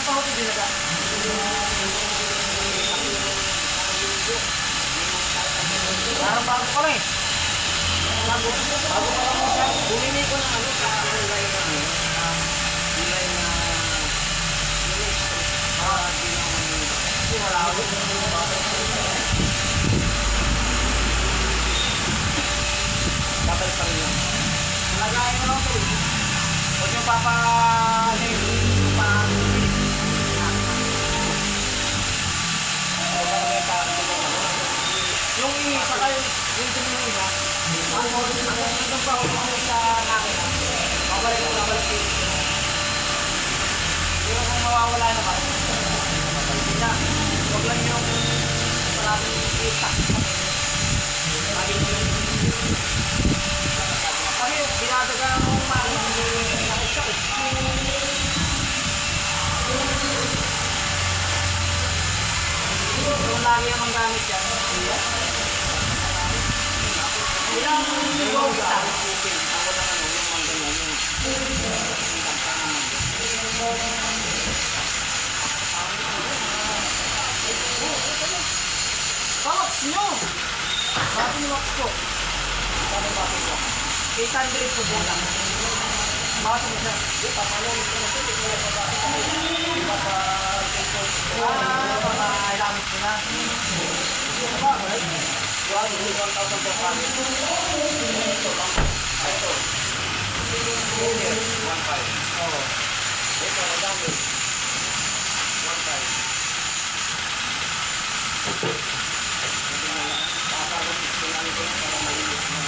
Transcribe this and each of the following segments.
pa ako dinaga. Parang bago pa lang eh. Bago pa lang mo siya. Bumili ko ng ano sa kulay na kulay na hindi wala ako. Dapat pa rin lang. Lagayin mo lang ito eh. Huwag yung yung isa kayo, yung tumingin na, ang nandun pa ako sa nakin na, babalik ko, hindi mo kung mawawala naman. Hindi na, huwag lang yung maraming kita. Lagi mo yung kasi dinadaga mo maraming nakisakit. Kung lagi ang gamit yan, ilang ligaw isa? Ako na ano, yung mangganyan Kawax nyo! Bakit wax ko? Paano bakit ko? 800 po bola. Bakit mo siya? Papalong ko na ito. Papailamit ko na. Ito ba? Wow, 1,000 po kami. Ito lang. Ito. 1,500. Oo. Ito, madami. 1,500. Papalong ko na ito para malinis na.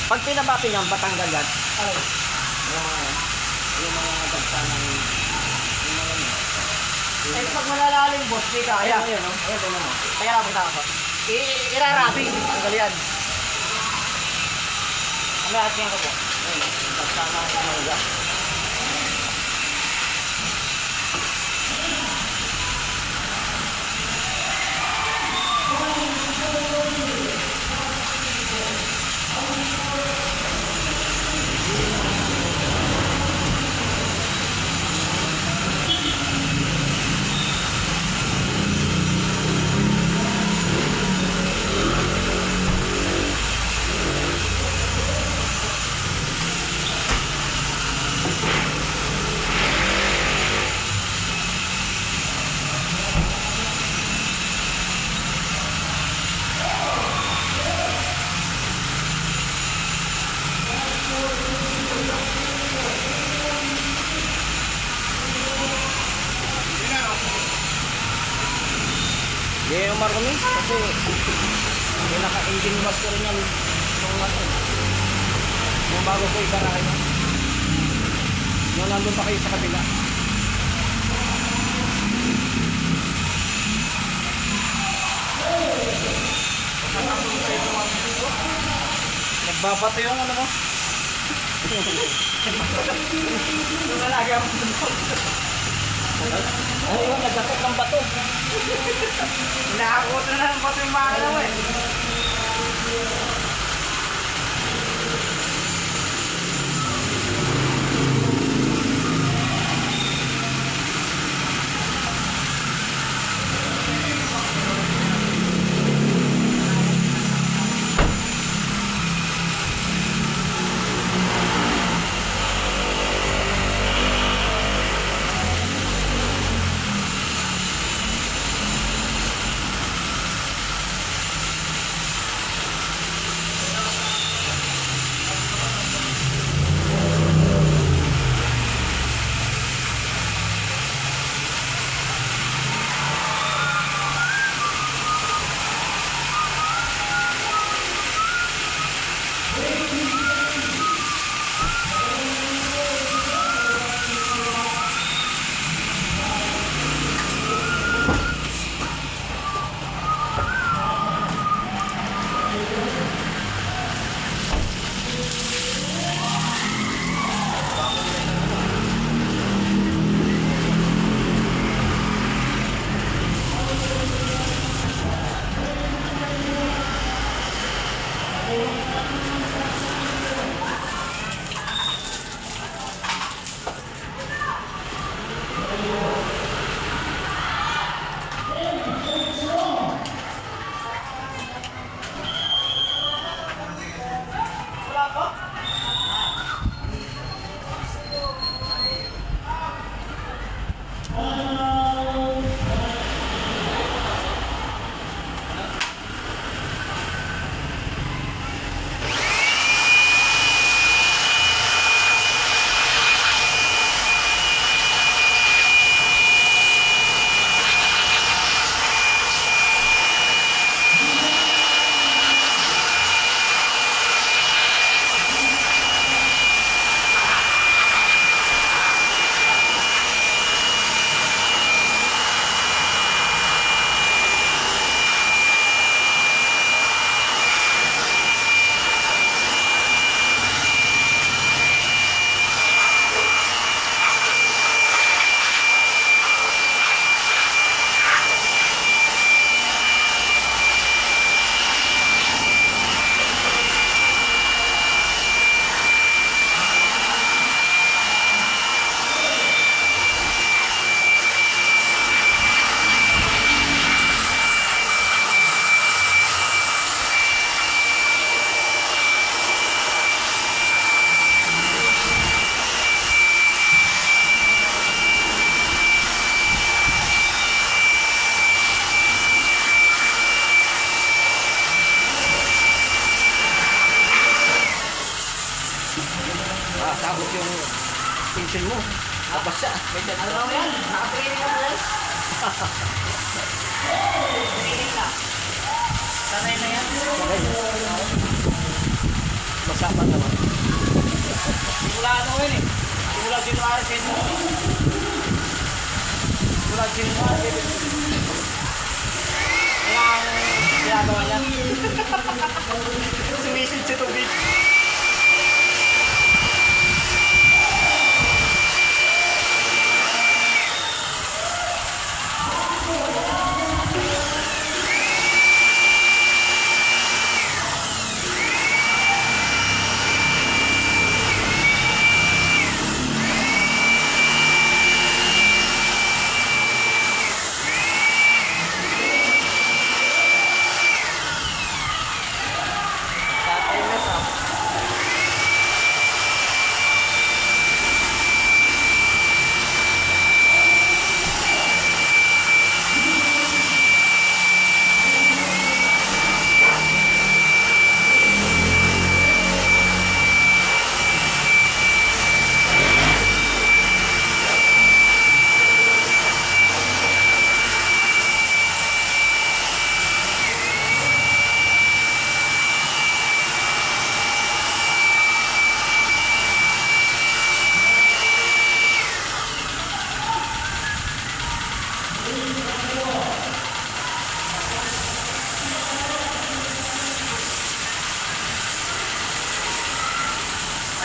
Pag pinabati niyan, Batanggagat. Ay, Yung mga dagsa ng... Yung mga ano. eh, pag malalalim, boss, di kaya. Ayan, no? Ayan, tingnan mo. Kaya punta ako. Irarabing, tanggal yan. Ano atin ko po? Ayan, dagsa ng mga... Hindi yung marumi kasi pinaka-engine wash ko rin yan nung ano, yung bago ko isarahin yan. Nung nandun pa kayo sa kabila. Nagbabato yung ano mo? Yung lalagi ako Ano yun? Nagdatok ng bato. nakakot na ng bato yung makina mo eh. Tapos yung pinsil mo. Tapos siya. Ano lang yan? Naka-training na po yan? Training na. Sanay na yan? Okay. Basa pa naman. Simula ano yun eh? Simula January 7. Simula January 7. Kaya ang ginagawa niya. Sumisid sa tubig.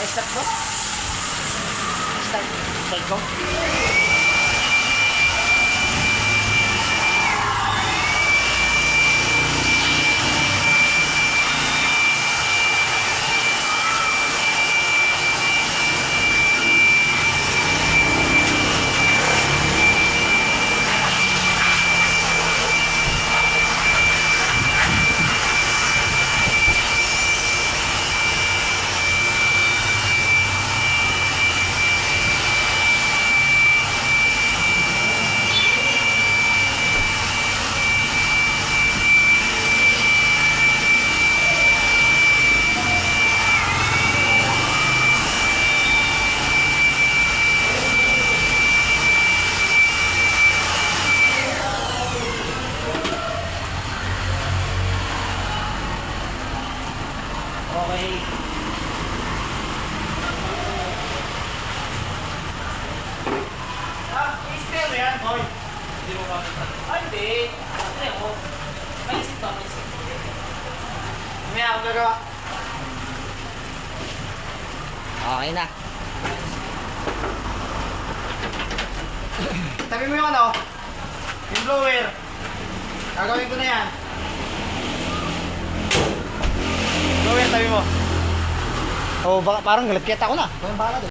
Ay, start ba? Start ko? Okay. I-spare mo yan, boy. Hindi mo makita. Hindi. Ano mo? May isip ba? May isip. May akong gagawa. Okay na. Tabi mo yung ano? Yung blower. Gagawin ko na yan. Blower, tabi mo. Oh, baka parang nalagkit ako na. Kung bahala doon.